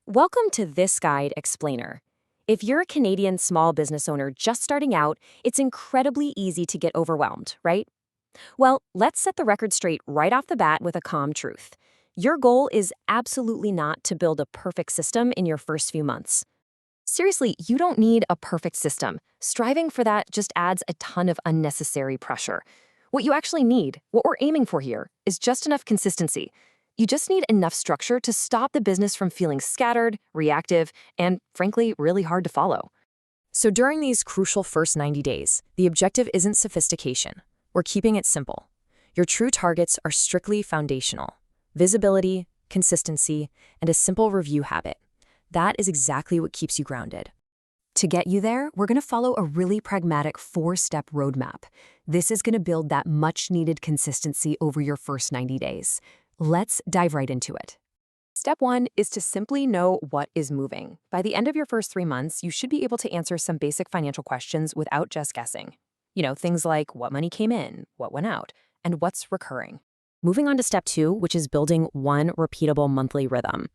Welcome to This Guide Explainer. If you're a Canadian small business owner just starting out, it's incredibly easy to get overwhelmed, right? Well, let's set the record straight right off the bat with a calm truth. Your goal is absolutely not to build a perfect system in your first few months. Seriously, you don't need a perfect system. Striving for that just adds a ton of unnecessary pressure. What you actually need, what we're aiming for here, is just enough consistency. You just need enough structure to stop the business from feeling scattered, reactive, and frankly, really hard to follow. So during these crucial first 90 days, the objective isn't sophistication. We're keeping it simple. Your true targets are strictly foundational: visibility, consistency, and a simple review habit. That is exactly what keeps you grounded. To get you there, we're going to follow a really pragmatic 4-step roadmap. This is going to build that much-needed consistency over your first 90 days. Let's dive right into it. Step 1 is to simply know what is moving. By the end of your first 3 months, you should be able to answer some basic financial questions without just guessing. Things like what money came in, what went out, and what's recurring. Moving on to step 2, which is building one repeatable monthly rhythm.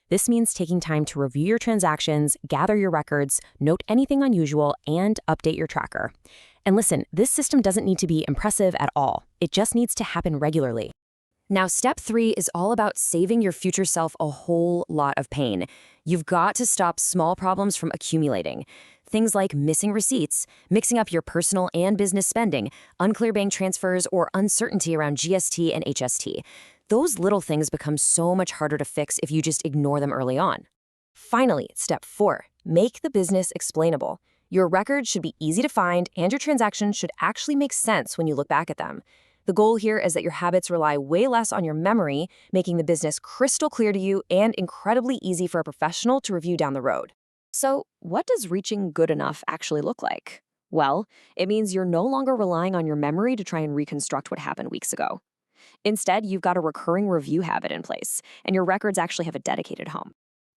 This means taking time to review your transactions, gather your records, note anything unusual, and update your tracker. And listen, this system doesn't need to be impressive at all. It just needs to happen regularly. Now, step 3 is all about saving your future self a whole lot of pain. You've got to stop small problems from accumulating. Things like missing receipts, mixing up your personal and business spending, unclear bank transfers, or uncertainty around GST and HST. Those little things become so much harder to fix if you just ignore them early on. Finally, step 4, make the business explainable. Your records should be easy to find, and your transactions should actually make sense when you look back at them. The goal here is that your habits rely way less on your memory, making the business crystal clear to you and incredibly easy for a professional to review down the road. So, what does reaching good enough actually look like? Well, it means you're no longer relying on your memory to try and reconstruct what happened weeks ago. Instead, you've got a recurring review habit in place, and your records actually have a dedicated home.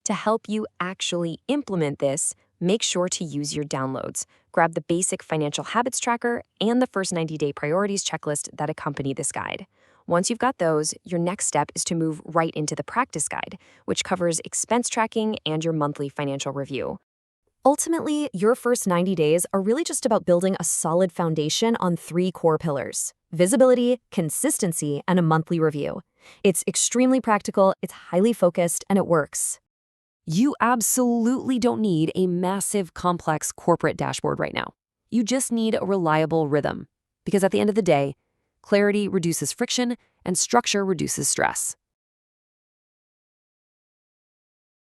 To help you actually implement this, make sure to use your downloads. Grab the basic financial habits tracker and the first 90-day priorities checklist that accompany this guide. Once you've got those, your next step is to move right into the practice guide, which covers expense tracking and your monthly financial review. Ultimately, your first 90 days are really just about building a solid foundation on 3 core pillars: visibility, consistency, and a monthly review. It's extremely practical, it's highly focused, and it works. You absolutely don't need a massive, complex corporate dashboard right now. You just need a reliable rhythm. Because at the end of the day, clarity reduces friction and structure reduces stress.